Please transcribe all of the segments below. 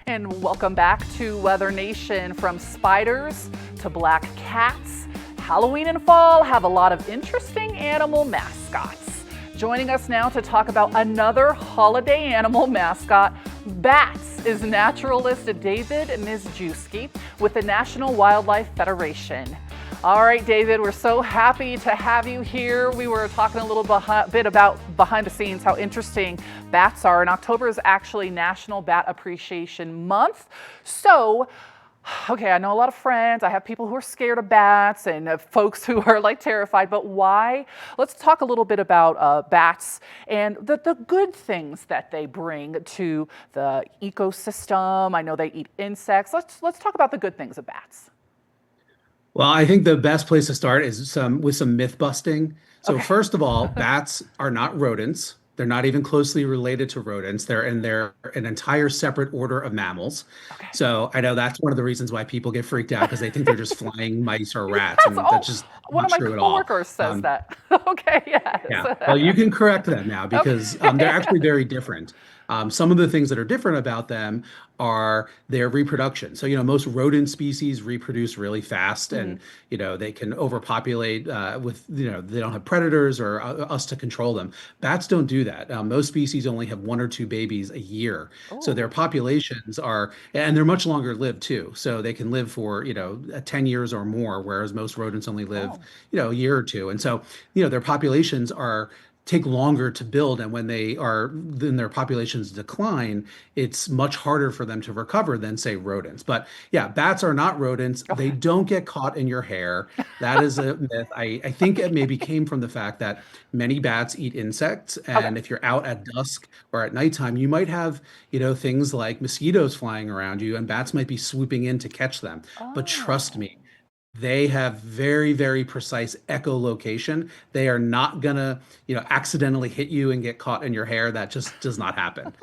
And welcome back to Weather Nation. From spiders to black cats, Halloween and fall have a lot of interesting animal mascots. Joining us now to talk about another holiday animal mascot, bats, is naturalist David Mizejewski with the National Wildlife Federation. All right, David, we're so happy to have you here. We were talking a little bit about behind the scenes, how interesting bats are. And October is actually National Bat Appreciation Month. So, okay, I know a lot of friends. I have people who are scared of bats and folks who are like terrified, but why? Let's talk a little bit about bats and the good things that they bring to the ecosystem. I know they eat insects. Let's talk about the good things of bats. Well, I think the best place to start is with some myth busting. So Okay. first of all, bats are not rodents. They're not even closely related to rodents. They're an entire separate order of mammals. Okay. So I know that's one of the reasons why people get freaked out because they think they're just flying mice or rats, Yes. and Oh, that's just one not of my true at all. coworkers says Um, that. Okay. Yes. yeah, well, you can correct them now because they're Okay. actually very different. Some of the things that are different about them are their reproduction. So, most rodent species reproduce really fast Mhm. and, they can overpopulate they don't have predators or us to control them. Bats don't do that. Most species only have one or two babies a year. So their Oh. populations and they're much longer lived too. So they can live for, 10 years or more, whereas most rodents only live, Oh. a year or two. And so, their populations are take longer to build, and when then their populations decline, it's much harder for them to recover than say rodents. But yeah, bats are not rodents. They Okay. don't get caught in your hair. That is a myth. I think it maybe came from the fact that many bats eat insects, Okay. and if you're out at dusk or at nighttime, you might have things like mosquitoes flying around you, and bats might be swooping in to catch them. But trust Oh. me, they have very, very precise echolocation. They are not gonna, accidentally hit you and get caught in your hair. That just does not happen.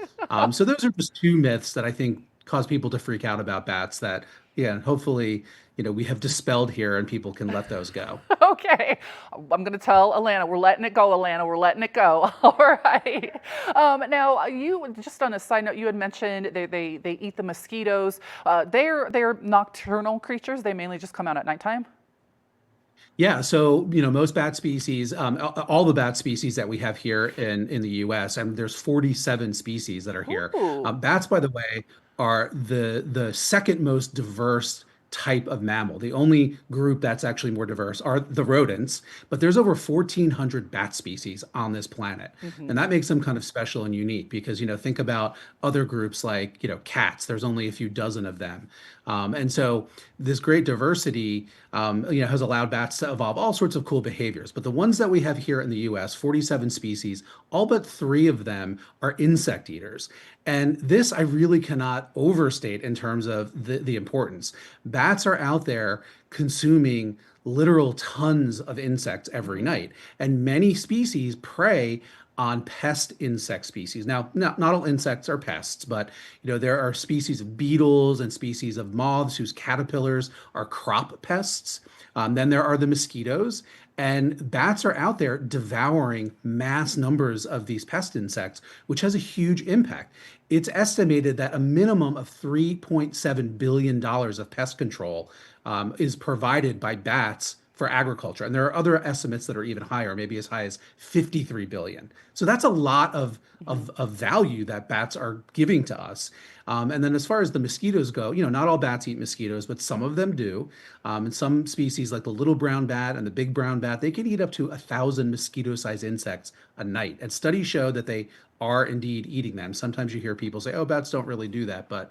So those are just two myths that I think cause people to freak out about bats that, yeah, hopefully, we have dispelled here and people can let those go. Okay. I'm going to tell Alana, we're letting it go, Alana. We're letting it go. All right. Now, you just on a side note, you had mentioned they eat the mosquitoes. They're nocturnal creatures. They mainly just come out at nighttime. Yeah, so most bat species, all the bat species that we have here in the U.S., and there's 47 species that are here. Ooh. Bats, by the way, are the second most diverse type of mammal. The only group that's actually more diverse are the rodents, but there's over 1,400 bat species on this planet, and Hmm. that makes them kind of special and unique because think about other groups like cats. There's only a few dozen of them, and so this great diversity has allowed bats to evolve all sorts of cool behaviors. But the ones that we have here in the US, 47 species, all but three of them are insect eaters. And this I really cannot overstate in terms of the importance. Bats are out there consuming literal tons of insects every Hmm. night, and many species prey on pest insect species. Now, not all insects are pests, but there are species of beetles and species of moths whose caterpillars are crop pests. Then there are the mosquitoes, and bats are out there devouring mass numbers of these pest insects, which has a huge impact. It's estimated that a minimum of $3.7 billion of pest control is provided by bats for agriculture. And there are other estimates that are even higher, maybe as high as 53 billion. So that's a lot Hmm. of value that bats are giving to us. And then as far as the mosquitoes go, not all bats eat mosquitoes, but some of them do. And some species like the little brown bat and the big brown bat, they can eat up to 1,000 mosquito-sized insects a night. And studies show that they are indeed eating them. Sometimes you hear people say, "Oh, bats don't really do that," but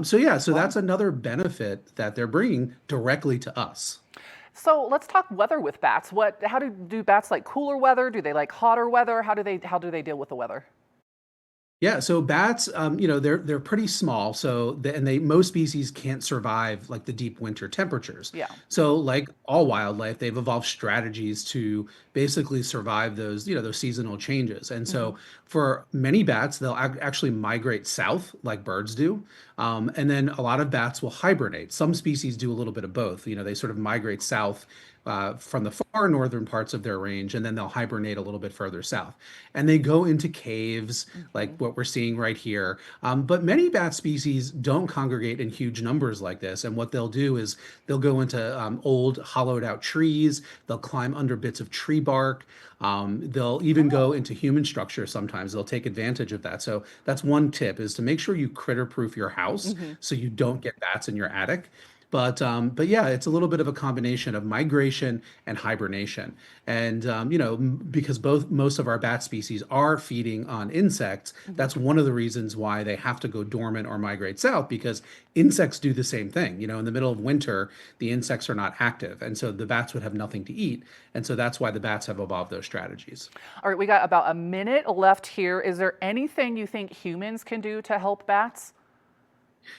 so yeah, so Wow. that's another benefit that they're bringing directly to us. So let's talk weather with bats. How do bats like cooler weather? Do they like hotter weather? How do they deal with the weather? Yeah, so bats, they're pretty small, and most species can't survive like the deep winter temperatures. Yeah. So, like all wildlife, they've evolved strategies to basically survive those seasonal changes. And Hmm. so, for many bats, they'll actually migrate south, like birds do, and then a lot of bats will hibernate. Some species do a little bit of both. They sort of migrate south from the far northern parts of their range, and then they'll hibernate a little bit further south. And they go into caves like what we're seeing right here. But many bat species don't congregate in huge numbers like this. And what they'll do is they'll go into old hollowed out trees, they'll climb under bits of tree bark. They'll even go into human structure sometimes. They'll take advantage of that. So that's one tip is to make sure you critter proof your house so you don't get bats in your attic. But yeah, it's a little bit of a combination of migration and hibernation. And because most of our bat species are feeding on insects, that's one of the reasons why they have to go dormant or migrate south because insects do the same thing. In the middle of winter, the insects are not active, and so the bats would have nothing to eat. And so that's why the bats have evolved those strategies. All right, we got about a minute left here. Is there anything you think humans can do to help bats?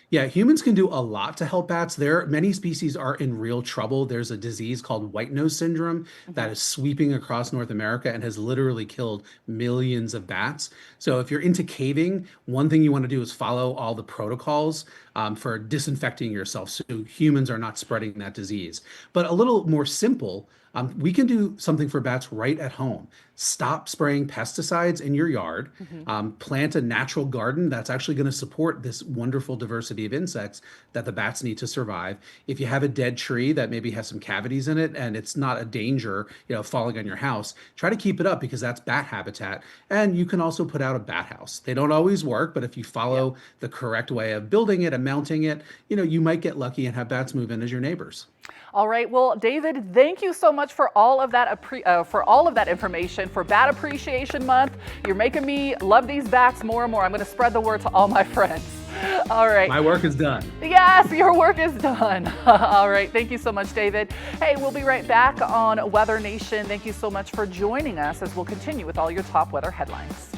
Yeah, humans can do a lot to help bats. Many species are in real trouble. There's a disease called white nose syndrome that is sweeping across North America and has literally killed millions of bats. So if you're into caving, one thing you want to do is follow all the protocols for disinfecting yourself so humans are not spreading that disease. But a little more simple, we can do something for bats right at home. Stop spraying pesticides in your yard. Plant a natural garden that's actually going to support this wonderful diversity of insects that the bats need to survive. If you have a dead tree that maybe has some cavities in it and it's not a danger, falling on your house, try to keep it up because that's bat habitat. And you can also put out a bat house. They don't always work, but if you follow the correct way of building it and mounting it, you might get lucky and have bats move in as your neighbors. All right. Well, David, thank you so much for all of that information for Bat Appreciation Month. You're making me love these bats more and more. I'm going to spread the word to all my friends. All right. My work is done. Yes, your work is done. All right. Thank you so much, David. Hey, we'll be right back on Weather Nation. Thank you so much for joining us as we'll continue with all your top weather headlines.